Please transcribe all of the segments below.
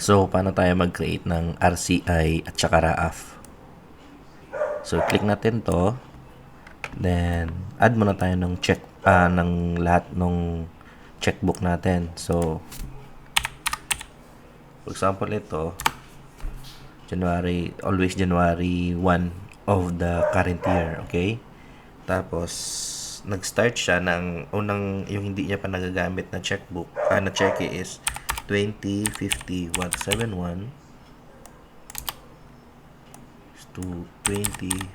So, paano tayo mag-create ng RCI at saka RAF? So, click natin to. Then, add muna tayo ng ng lahat ng checkbook natin. So, for example, ito, always January 1 of the current year. Okay? Tapos, nag-start siya ng unang, yung hindi niya pa nagagamit na checkbook, na cheque is 2050-171 to 2050-200.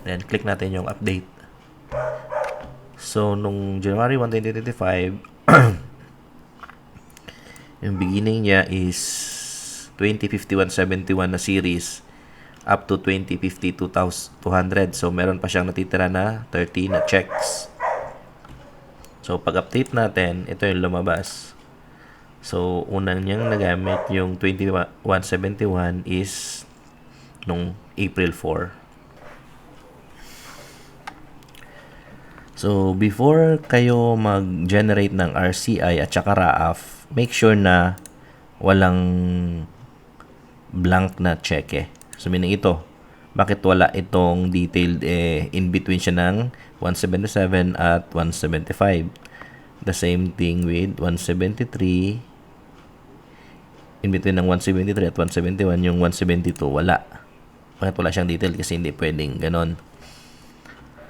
Then, click natin yung update. So, nung January 1, 2025, yung beginning niya is 2050-171 na series up to 2050-200. So, meron pa siyang natitira na 30 na checks. So, pag-update natin, ito yung lumabas. So, unang niyang nagamit yung 2171 is nung April 4. So, before kayo mag-generate ng RCI at saka RAF, make sure na walang blank na cheque. So, meaning ito, bakit wala itong detailed in between siya ng 177 at 175. The same thing with 173. In between ng 173 at 171, yung 172, wala. Bakit wala siyang detail? Kasi hindi pwedeng ganon.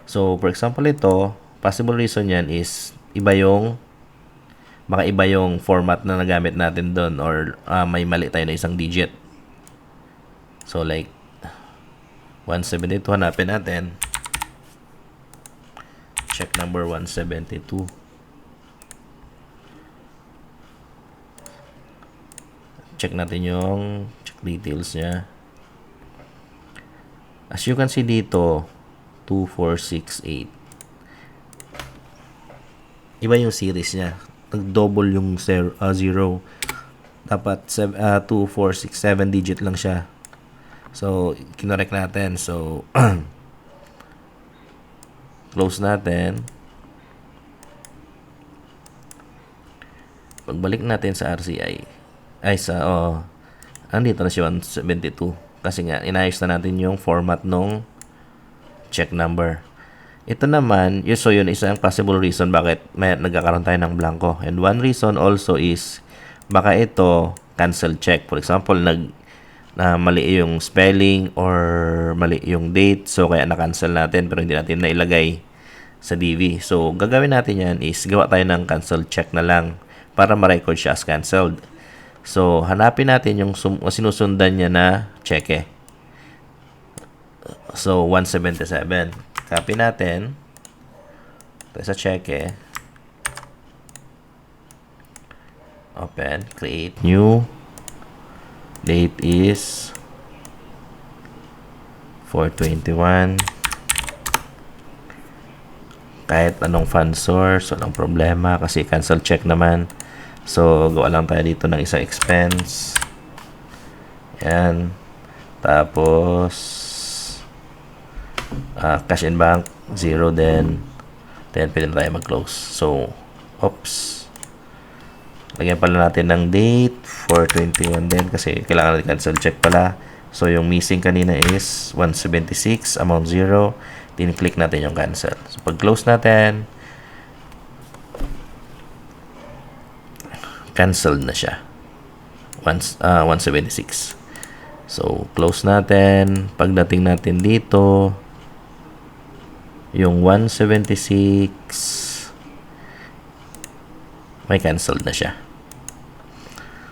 So, for example, ito, possible reason yan is baka iba yung format na nagamit natin doon or may mali tayo na isang digit. So, like, 172, hanapin natin. Check number 172. Check natin yung check details niya. As you can see dito, 2468. Iba yung series niya. Nag-double yung 0. Dapat 2467 digit lang siya. So, kinorek natin. So, close natin. Pagbalik natin sa RCI, andito na siya 172. Kasi nga, inayos na natin yung format nung check number. Ito naman, yun isang possible reason bakit nagkakaroon tayo ng blanco. And one reason also is, baka ito, cancel check. For example, mali yung spelling or mali yung date. So, kaya na-cancel natin pero hindi natin nailagay sa DV. So, gagawin natin yan is gawa tayo ng cancel check na lang para ma-record siya as canceled. So, hanapin natin yung sinusundan niya na cheque. So, 177. Copy natin. Ito sa cheque. Open. Create new. Date is 4/21. Kahit anong fund source, walang problema kasi cancel check naman. So, gawa lang tayo dito ng isang expense. Yan. Tapos, cash in bank, 0 then pwede na tayo mag-close. So, oops. Lagyan pala natin ng date, 4/21 din kasi kailangan natin cancel check pala. So, yung missing kanina is 176, amount 0. Click natin yung cancel. So, pag-close natin, canceled na siya. 176. So, close natin. Pagdating natin dito, yung 176, may canceled na siya.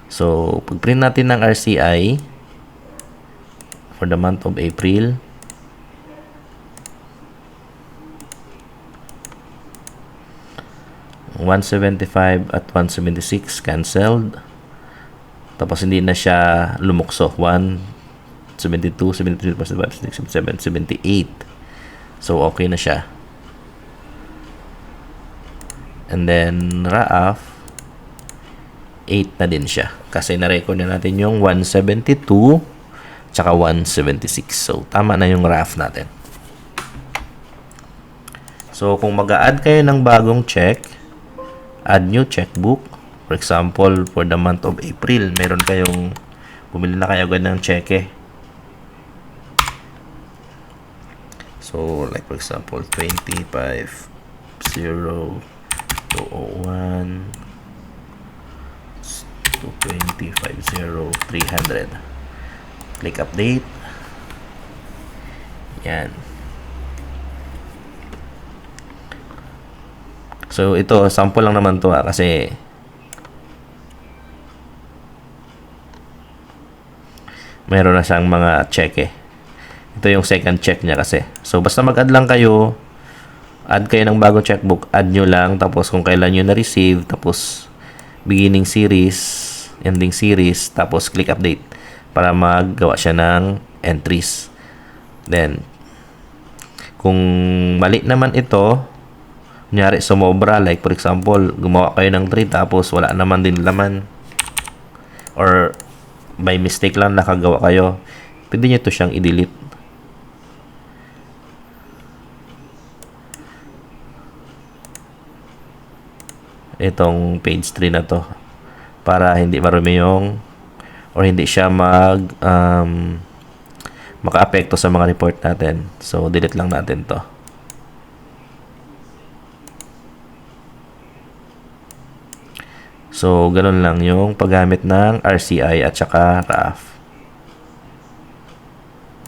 So, pag-print natin ng RCI for the month of April, $175 at 176 canceled. Tapos hindi na siya lumukso. 172, 73, 77, 78. So, okay na siya. And then, RAF, 8 na din siya. Kasi na-record na natin yung 172 tsaka 176. So, tama na yung RAF natin. So, kung mag-a-add kayo ng bagong check, add new checkbook. For example, for the month of April, meron kayong bumili na kayo agad ng cheque. So, like for example, 25,0,201 to 25,0,300. Click update. Yan. So, ito, sample lang naman to kasi meron na siyang mga check eh. Ito yung second check niya kasi. So, basta mag-add lang kayo, add kayo ng bagong checkbook, add nyo lang, tapos kung kailan nyo na-receive, tapos beginning series, ending series, tapos click update para maggawa siya ng entries. Then, kung mali naman ito, kunyari sumobra, like for example, gumawa kayo ng 3 tapos wala naman din laman, or by mistake lang nakagawa kayo, pwede nyo ito siyang i-delete. Itong page 3 na to para hindi marumi yung or hindi siya maka-apekto sa mga report natin. So, delete lang natin to. So, ganun lang yung paggamit ng RCI at saka RAF.